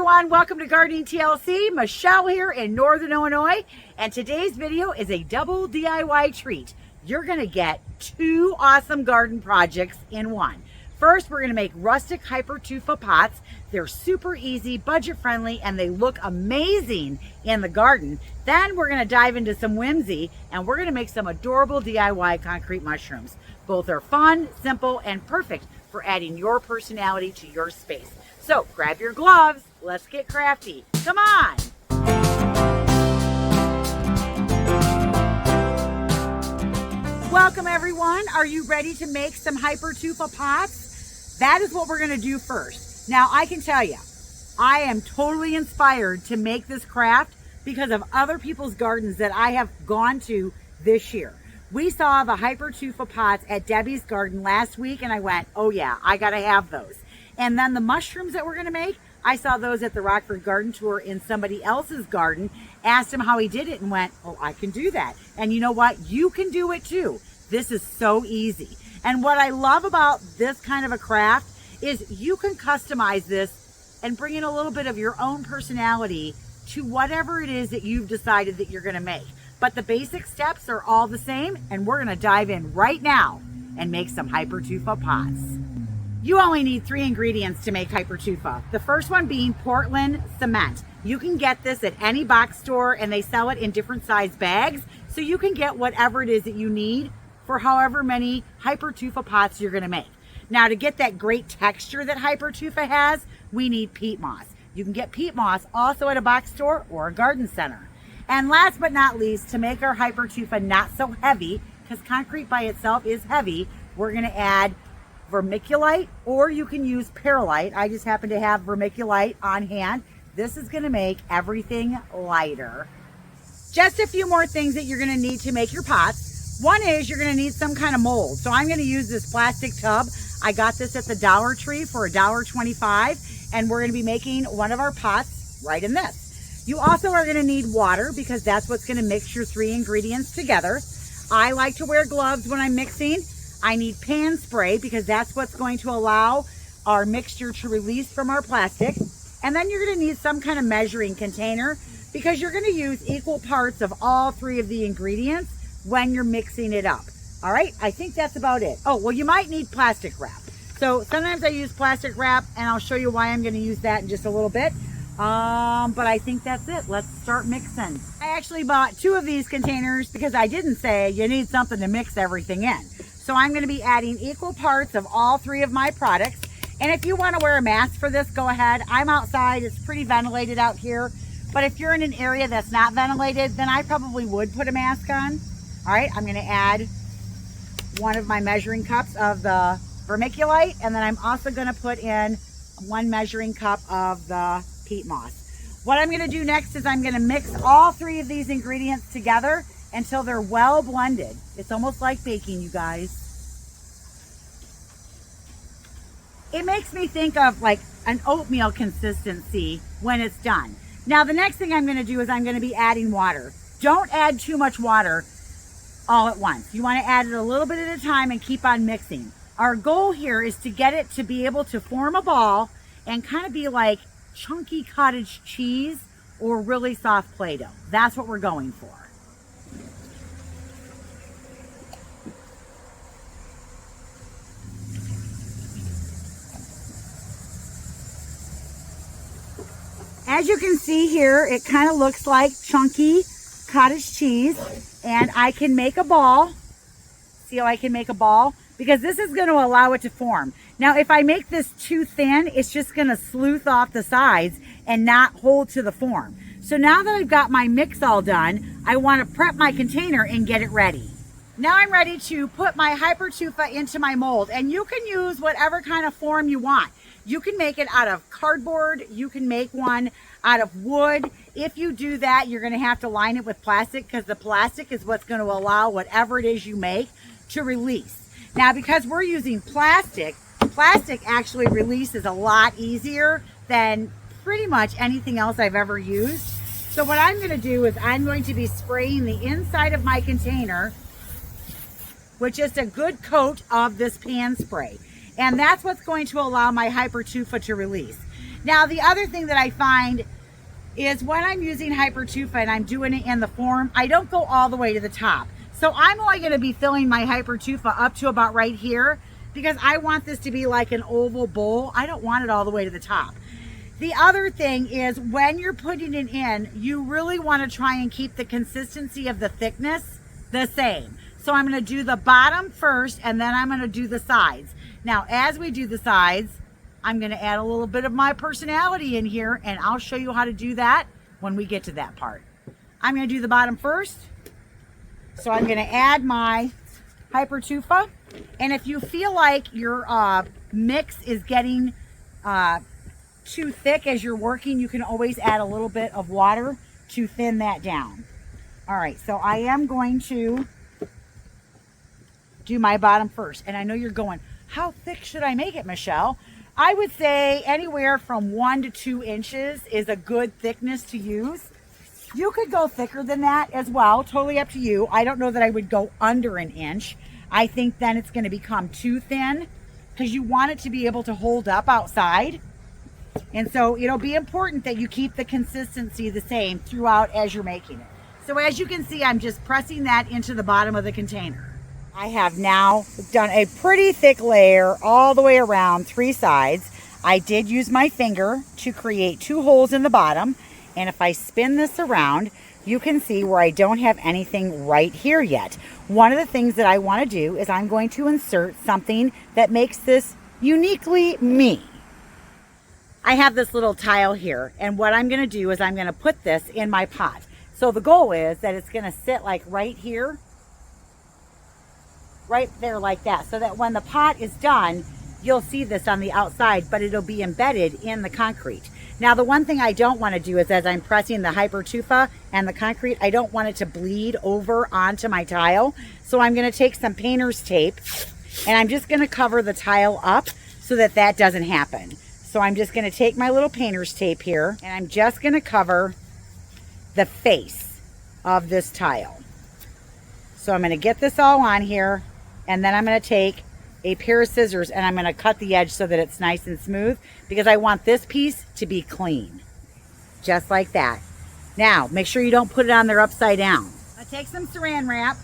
everyone, welcome to Gardening TLC. Michelle here in Northern Illinois, and today's video is a double DIY treat. You're gonna get two awesome garden projects in one. First, we're gonna make rustic Hypertufa pots. They're super easy, budget friendly, and they look amazing in the garden. Then we're gonna dive into some whimsy, and we're gonna make some adorable DIY concrete mushrooms. Both are fun, simple, and perfect for adding your personality to your space. So grab your gloves, let's get crafty. Come on. Welcome everyone. Are you ready to make some Hypertufa pots? That is what we're gonna do first. Now I can tell you, I am totally inspired to make this craft because of other people's gardens that I have gone to this year. We saw the Hypertufa pots at Debbie's garden last week and I went, oh yeah, I gotta have those. And then the mushrooms that we're gonna make, I saw those at the Rockford garden tour in somebody else's garden, asked him how he did it and went, oh, I can do that. And you know what? You can do it too. This is so easy. And what I love about this kind of a craft is you can customize this and bring in a little bit of your own personality to whatever it is that you've decided that you're gonna make. But the basic steps are all the same, and we're gonna dive in right now and make some Hypertufa pots. You only need 3 ingredients to make Hypertufa. The first one being Portland cement. You can get this at any box store and they sell it in different size bags, so you can get whatever it is that you need for however many Hypertufa pots you're gonna make. Now to get that great texture that Hypertufa has, we need peat moss. You can get peat moss also at a box store or a garden center. And last but not least, to make our Hypertufa not so heavy, because concrete by itself is heavy, we're gonna add vermiculite, or you can use perlite. I just happen to have vermiculite on hand. This is gonna make everything lighter. Just a few more things that you're gonna need to make your pots. One is you're gonna need some kind of mold. So I'm gonna use this plastic tub. I got this at the Dollar Tree for $1.25, and we're gonna be making one of our pots right in this. You also are gonna need water because that's what's gonna mix your 3 ingredients together. I like to wear gloves when I'm mixing. I need pan spray because that's what's going to allow our mixture to release from our plastic. And then you're gonna need some kind of measuring container because you're gonna use equal parts of all 3 of the ingredients when you're mixing it up. All right, I think that's about it. Oh, well, you might need plastic wrap. So sometimes I use plastic wrap and I'll show you why I'm gonna use that in just a little bit. But I think that's it. Let's start mixing. I actually bought 2 of these containers because I didn't say you need something to mix everything in. So I'm gonna be adding equal parts of all 3 of my products. And if you wanna wear a mask for this, go ahead. I'm outside, it's pretty ventilated out here. But if you're in an area that's not ventilated, then I probably would put a mask on. All right, I'm gonna add 1 of my measuring cups of the vermiculite, and then I'm also gonna put in 1 measuring cup of the peat moss. What I'm gonna do next is I'm gonna mix all 3 of these ingredients together until they're well blended. It's almost like baking, you guys. It makes me think of like an oatmeal consistency when it's done. Now the next thing I'm gonna do is I'm gonna be adding water. Don't add too much water all at once. You wanna add it a little bit at a time and keep on mixing. Our goal here is to get it to be able to form a ball and kind of be like chunky cottage cheese or really soft Play-Doh. That's what we're going for. As you can see here, it kind of looks like chunky cottage cheese, and I can make a ball. See how I can make a ball? Because this is going to allow it to form. Now, if I make this too thin, it's just going to sleuth off the sides and not hold to the form. So now that I've got my mix all done, I want to prep my container and get it ready. Now I'm ready to put my Hypertufa into my mold, and you can use whatever kind of form you want. You can make it out of cardboard. You can make one out of wood. If you do that, you're going to have to line it with plastic because the plastic is what's going to allow whatever it is you make to release. Now, because we're using plastic, plastic actually releases a lot easier than pretty much anything else I've ever used. So what I'm going to do is I'm going to be spraying the inside of my container with just a good coat of this pan spray. And that's what's going to allow my Hypertufa to release. Now, the other thing that I find is when I'm using Hypertufa and I'm doing it in the form, I don't go all the way to the top. So I'm only going to be filling my Hypertufa up to about right here because I want this to be like an oval bowl. I don't want it all the way to the top. The other thing is when you're putting it in, you really want to try and keep the consistency of the thickness the same. So I'm going to do the bottom first and then I'm going to do the sides. Now, as we do the sides, I'm going to add a little bit of my personality in here, and I'll show you how to do that when we get to that part. I'm going to do the bottom first. So I'm going to add my Hypertufa. And if you feel like your mix is getting too thick as you're working, you can always add a little bit of water to thin that down. All right, so I am going to do my bottom first. And I know you're going, how thick should I make it, Michelle? I would say anywhere from 1 to 2 inches is a good thickness to use. You could go thicker than that as well, totally up to you. I don't know that I would go under an inch. I think then it's going to become too thin because you want it to be able to hold up outside. And so it'll be important that you keep the consistency the same throughout as you're making it. So as you can see, I'm just pressing that into the bottom of the container. I have now done a pretty thick layer all the way around 3 sides. I did use my finger to create 2 holes in the bottom. And if I spin this around, you can see where I don't have anything right here yet. One of the things that I want to do is I'm going to insert something that makes this uniquely me. I have this little tile here, and what I'm going to do is I'm going to put this in my pot. So the goal is that it's going to sit like right here, right there like that, so that when the pot is done, you'll see this on the outside, but it'll be embedded in the concrete. Now, the one thing I don't want to do is as I'm pressing the Hypertufa and the concrete, I don't want it to bleed over onto my tile. So I'm going to take some painter's tape and I'm just going to cover the tile up so that that doesn't happen. So I'm just going to take my little painter's tape here and I'm just going to cover the face of this tile. So I'm going to get this all on here, and then I'm going to take a pair of scissors and I'm going to cut the edge so that it's nice and smooth because I want this piece to be clean. Just like that. Now, make sure you don't put it on there upside down. I take some saran wrap.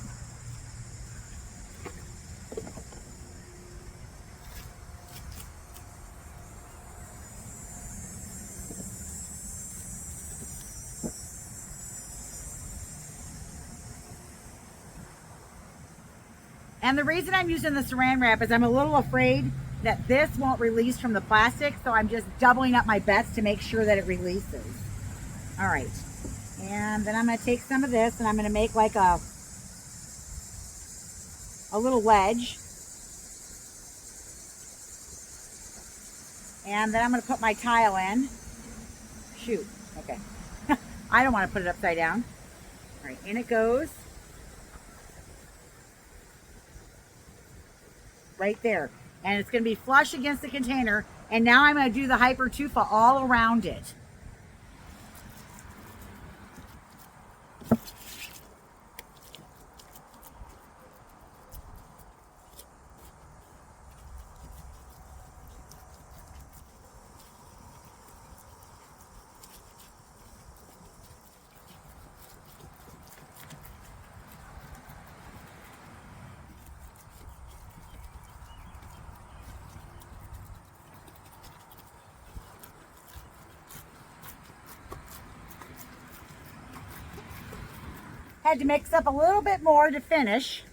And the reason I'm using the saran wrap is I'm a little afraid that this won't release from the plastic, so I'm just doubling up my bets to make sure that it releases. All right, and then I'm going to take some of this and I'm going to make like a little wedge. And then I'm going to put my tile in. Shoot, okay. I don't want to put it upside down. All right, in it goes. Right there, and it's going to be flush against the container, and now I'm going to do the Hypertufa all around it. Had to mix up a little bit more to finish,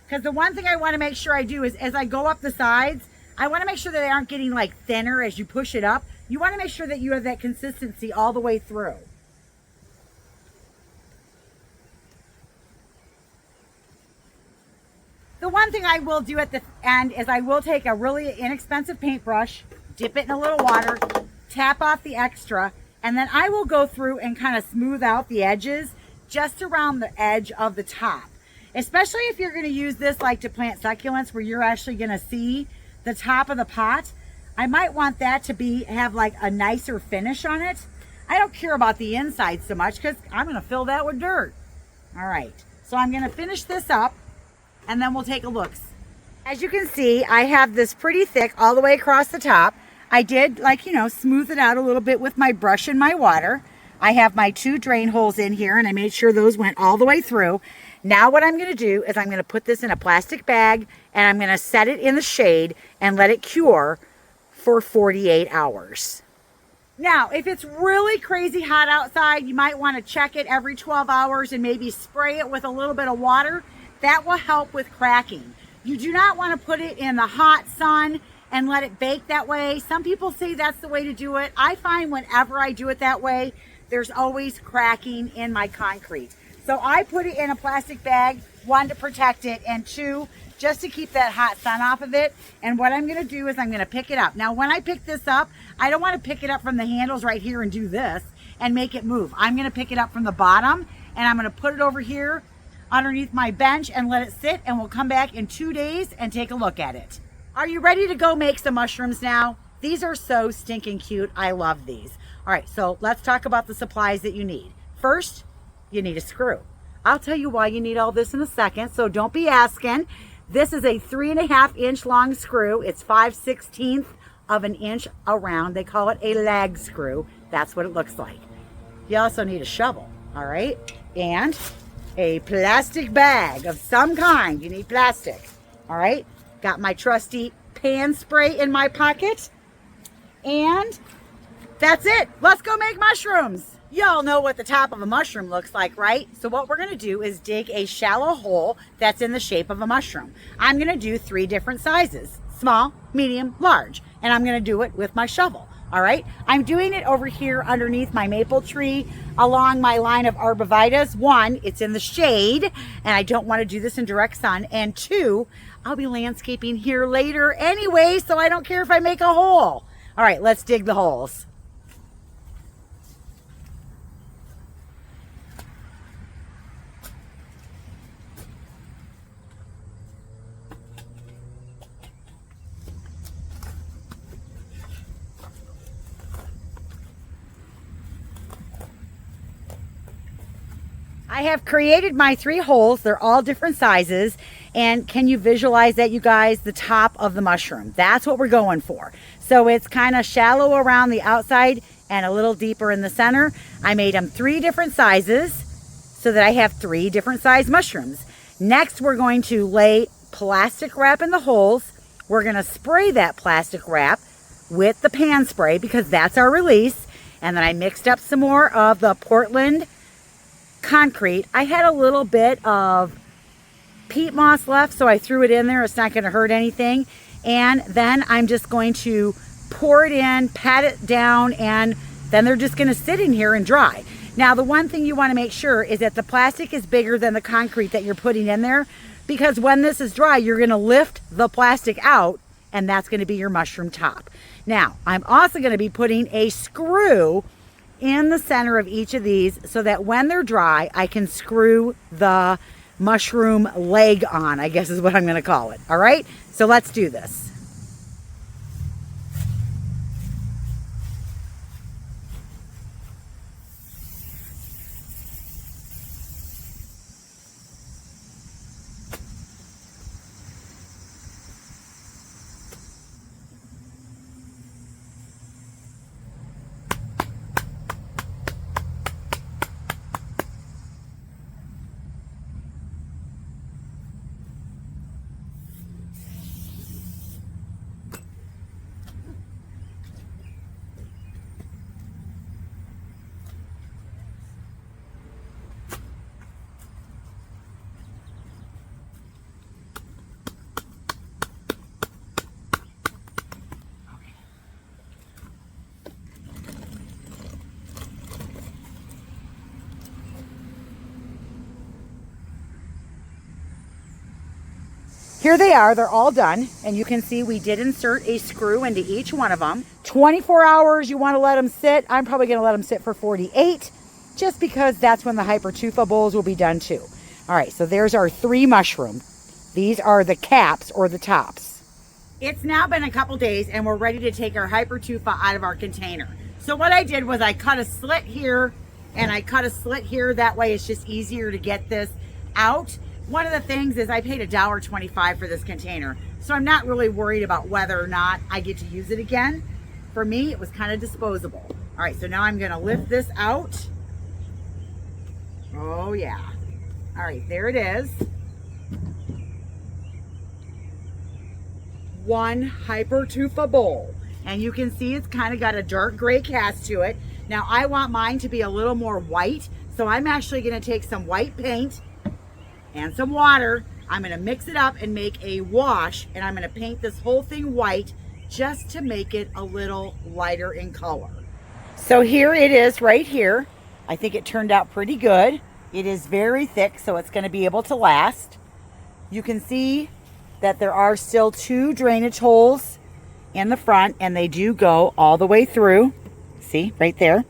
because the one thing I want to make sure I do is as I go up the sides, I want to make sure that they aren't getting like thinner as you push it up. You want to make sure that you have that consistency all the way through. The one thing I will do at the end is I will take a really inexpensive paintbrush, dip it in a little water, tap off the extra, and then I will go through and kind of smooth out the edges just around the edge of the top. Especially if you're going to use this like to plant succulents where you're actually going to see the top of the pot. I might want that to have like a nicer finish on it. I don't care about the inside so much because I'm going to fill that with dirt. All right, so I'm going to finish this up and then we'll take a look. As you can see, I have this pretty thick all the way across the top. I did, like, you know, smooth it out a little bit with my brush and my water. I have my 2 drain holes in here, and I made sure those went all the way through. Now what I'm going to do is I'm going to put this in a plastic bag, and I'm going to set it in the shade and let it cure for 48 hours. Now, if it's really crazy hot outside, you might want to check it every 12 hours and maybe spray it with a little bit of water. That will help with cracking. You do not want to put it in the hot sun and let it bake that way. Some people say that's the way to do it. I find whenever I do it that way, there's always cracking in my concrete. So I put it in a plastic bag, 1, to protect it, and 2, just to keep that hot sun off of it. And what I'm gonna do is I'm gonna pick it up. Now, when I pick this up, I don't wanna pick it up from the handles right here and do this and make it move. I'm gonna pick it up from the bottom, and I'm gonna put it over here underneath my bench and let it sit, and we'll come back in 2 days and take a look at it. Are you ready to go make some mushrooms now? These are so stinking cute. I love these. All right, so let's talk about the supplies that you need. First, you need a screw. I'll tell you why you need all this in a second, so don't be asking. This is a 3.5 inch long screw. It's 5/16 of an inch around. They call it a lag screw. That's what it looks like. You also need a shovel, all right? And a plastic bag of some kind. You need plastic, all right? Got my trusty pan spray in my pocket. And that's it. Let's go make mushrooms. Y'all know what the top of a mushroom looks like, right? So what we're gonna do is dig a shallow hole that's in the shape of a mushroom. I'm gonna do 3 different sizes: small, medium, large. And I'm gonna do it with my shovel, all right? I'm doing it over here underneath my maple tree along my line of arborvitaes. 1, it's in the shade, and I don't wanna do this in direct sun. And 2, I'll be landscaping here later anyway, so I don't care if I make a hole. All right, let's dig the holes. I have created my 3 holes. They're all different sizes. And can you visualize that, you guys? The top of the mushroom. That's what we're going for. So it's kind of shallow around the outside and a little deeper in the center. I made them 3 different sizes so that I have 3 different size mushrooms. Next, we're going to lay plastic wrap in the holes. We're going to spray that plastic wrap with the pan spray because that's our release. And then I mixed up some more of the Portland concrete. I had a little bit of peat moss left, so I threw it in there. It's not going to hurt anything. And then I'm just going to pour it in, pat it down, and then they're just going to sit in here and dry. Now, the one thing you want to make sure is that the plastic is bigger than the concrete that you're putting in there, because when this is dry, you're going to lift the plastic out, and that's going to be your mushroom top. Now, I'm also going to be putting a screw in the center of each of these so that when they're dry, I can screw the mushroom leg on, I guess is what I'm going to call it. All right, so let's do this. Here they are, they're all done, and you can see we did insert a screw into each one of them. 24 hours you want to let them sit. I'm probably going to let them sit for 48, just because that's when the Hyper-tufa bowls will be done too. All right, so there's our 3 mushroom. These are the caps or the tops. It's now been a couple days and we're ready to take our Hyper-tufa out of our container. So what I did was I cut a slit here and I cut a slit here. That way it's just easier to get this out. One of the things is I paid $1.25 for this container, so I'm not really worried about whether or not I get to use it again. For me, it was kind of disposable. All right, so now I'm gonna lift this out. Oh yeah. All right, there it is. One Hypertufa bowl. And you can see it's kind of got a dark gray cast to it. Now I want mine to be a little more white, so I'm actually gonna take some white paint and some water. I'm gonna mix it up and make a wash, and I'm gonna paint this whole thing white just to make it a little lighter in color. So here it is right here. I think it turned out pretty good. It is very thick, so it's gonna be able to last. You can see that there are still 2 drainage holes in the front, and they do go all the way through. See, right there.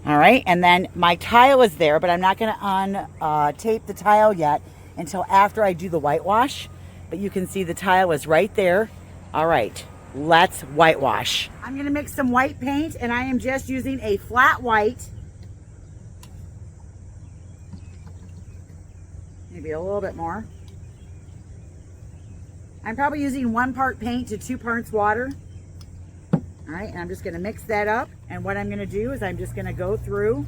All right, and then my tile is there, but I'm not gonna tape the tile yet until after I do the whitewash. But you can see the tile is right there. All right, let's whitewash. I'm gonna mix some white paint, and I am just using a flat white. Maybe a little bit more. I'm probably using 1 part paint to 2 parts water. All right, and I'm just gonna mix that up. And what I'm gonna do is I'm just gonna go through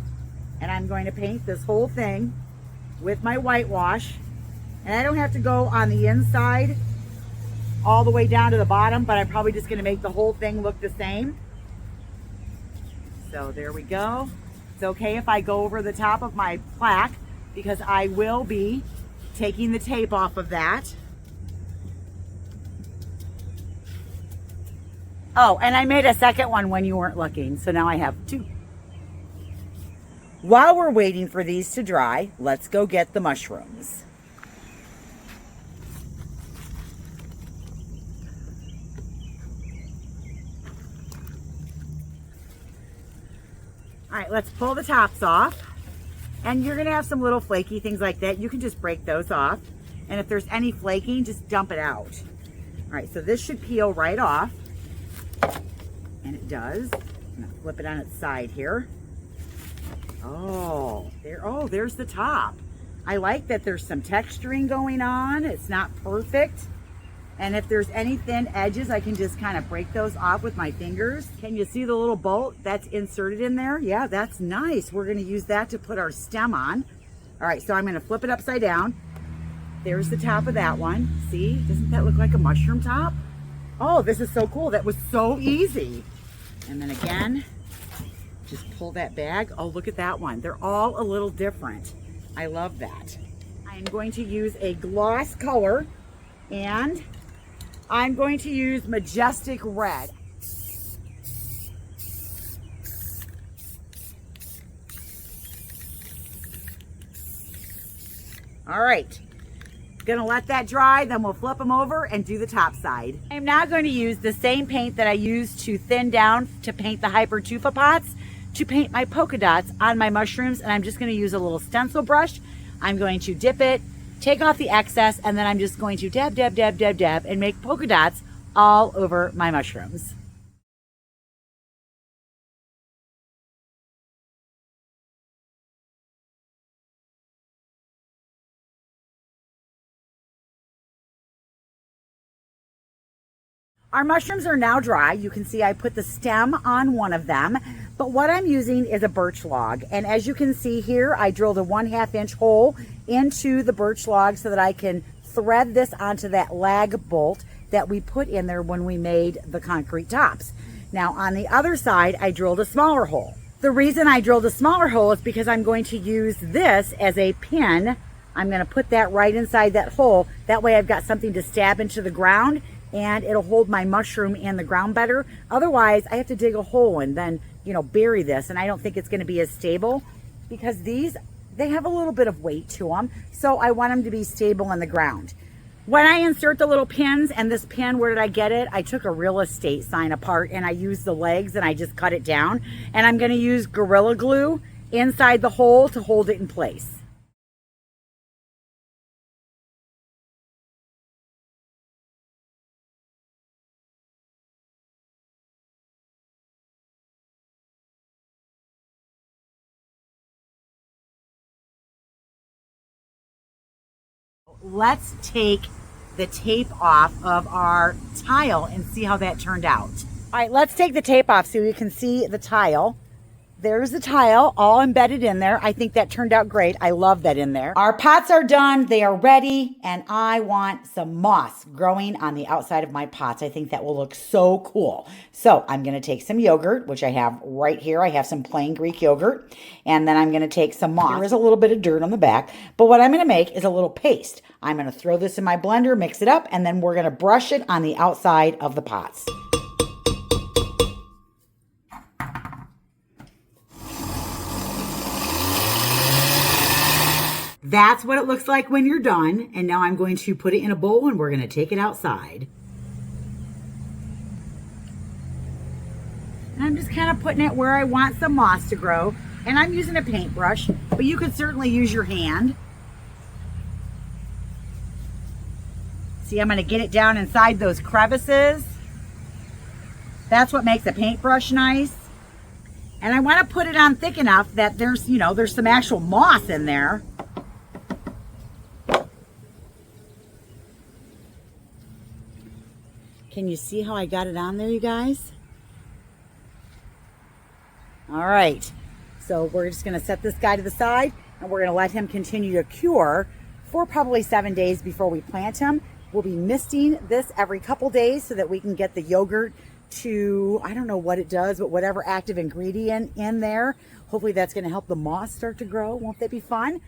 and I'm going to paint this whole thing with my whitewash. And I don't have to go on the inside all the way down to the bottom, but I'm probably just gonna make the whole thing look the same. So there we go. It's okay if I go over the top of my plaque because I will be taking the tape off of that. Oh, and I made a second one when you weren't looking, so now I have 2. While we're waiting for these to dry, let's go get the mushrooms. All right, let's pull the tops off. And you're gonna have some little flaky things like that. You can just break those off. And if there's any flaking, just dump it out. All right, so this should peel right off. And it does. I'm gonna flip it on its side here. Oh, there's the top. I like that there's some texturing going on. It's not perfect. And if there's any thin edges, I can just kind of break those off with my fingers. Can you see the little bolt that's inserted in there? Yeah, that's nice. We're gonna use that to put our stem on. All right, so I'm gonna flip it upside down. There's the top of that one. See, doesn't that look like a mushroom top? Oh, this is so cool. That was so easy. And then again, just pull that bag. Oh, look at that one. They're all a little different. I love that. I'm going to use a gloss color, and I'm going to use Majestic Red. All right. Gonna let that dry, then we'll flip them over and do the top side. I'm now going to use the same paint that I used to thin down to paint the Hypertufa pots to paint my polka dots on my mushrooms, and I'm just gonna use a little stencil brush. I'm going to dip it, take off the excess, and then I'm just going to dab, dab, dab, dab, dab, and make polka dots all over my mushrooms. Our mushrooms are now dry. You can see I put the stem on one of them, but what I'm using is a birch log. And as you can see here, I drilled a 1/2 inch hole into the birch log so that I can thread this onto that lag bolt that we put in there when we made the concrete tops. Now on the other side, I drilled a smaller hole. The reason I drilled a smaller hole is because I'm going to use this as a pin. I'm going to put that right inside that hole. That way I've got something to stab into the ground, and it'll hold my mushroom in the ground better. Otherwise, I have to dig a hole and then, bury this, and I don't think it's gonna be as stable because these, they have a little bit of weight to them, so I want them to be stable in the ground. When I insert the little pins, and this pin, where did I get it? I took a real estate sign apart and I used the legs and I just cut it down, and I'm gonna use Gorilla Glue inside the hole to hold it in place. Let's take the tape off of our tile and see how that turned out. All right, let's take the tape off so you can see the tile. There's the tile all embedded in there. I think that turned out great. I love that in there. Our pots are done. They are ready. And I want some moss growing on the outside of my pots. I think that will look so cool. So I'm going to take some yogurt, which I have right here. I have some plain Greek yogurt. And then I'm going to take some moss. There is a little bit of dirt on the back. But what I'm going to make is a little paste. I'm going to throw this in my blender, mix it up, and then we're going to brush it on the outside of the pots. That's what it looks like when you're done. And now I'm going to put it in a bowl and we're going to take it outside. And I'm just kind of putting it where I want some moss to grow. And I'm using a paintbrush, but you could certainly use your hand. See, I'm going to get it down inside those crevices. That's what makes a paintbrush nice. And I want to put it on thick enough that there's, you know, there's some actual moss in there. Can you see how I got it on there, you guys? All right, so we're just gonna set this guy to the side and we're gonna let him continue to cure for probably 7 days before we plant him. We'll be misting this every couple days so that we can get the yogurt to, I don't know what it does, but whatever active ingredient in there. Hopefully that's gonna help the moss start to grow. Won't that be fun?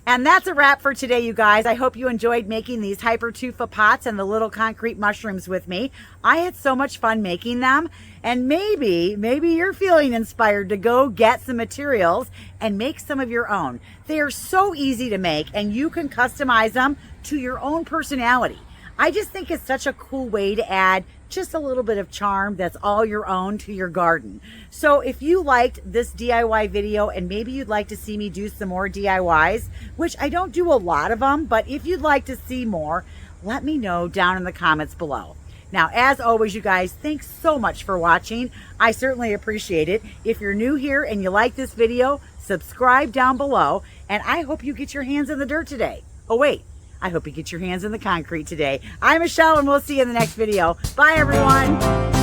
And that's a wrap for today, you guys. I hope you enjoyed making these Hyper-tufa pots and the little concrete mushrooms with me. I had so much fun making them. And maybe you're feeling inspired to go get some materials and make some of your own. They are so easy to make and you can customize them to your own personality. I just think it's such a cool way to add just a little bit of charm that's all your own to your garden. So if you liked this DIY video and maybe you'd like to see me do some more DIYs, which I don't do a lot of them, but if you'd like to see more, let me know down in the comments below. Now, as always, you guys, thanks so much for watching. I certainly appreciate it. If you're new here and you like this video, subscribe down below, and I hope you get your hands in the dirt today. Oh, wait. I hope you get your hands in the concrete today. I'm Michelle, and we'll see you in the next video. Bye, everyone.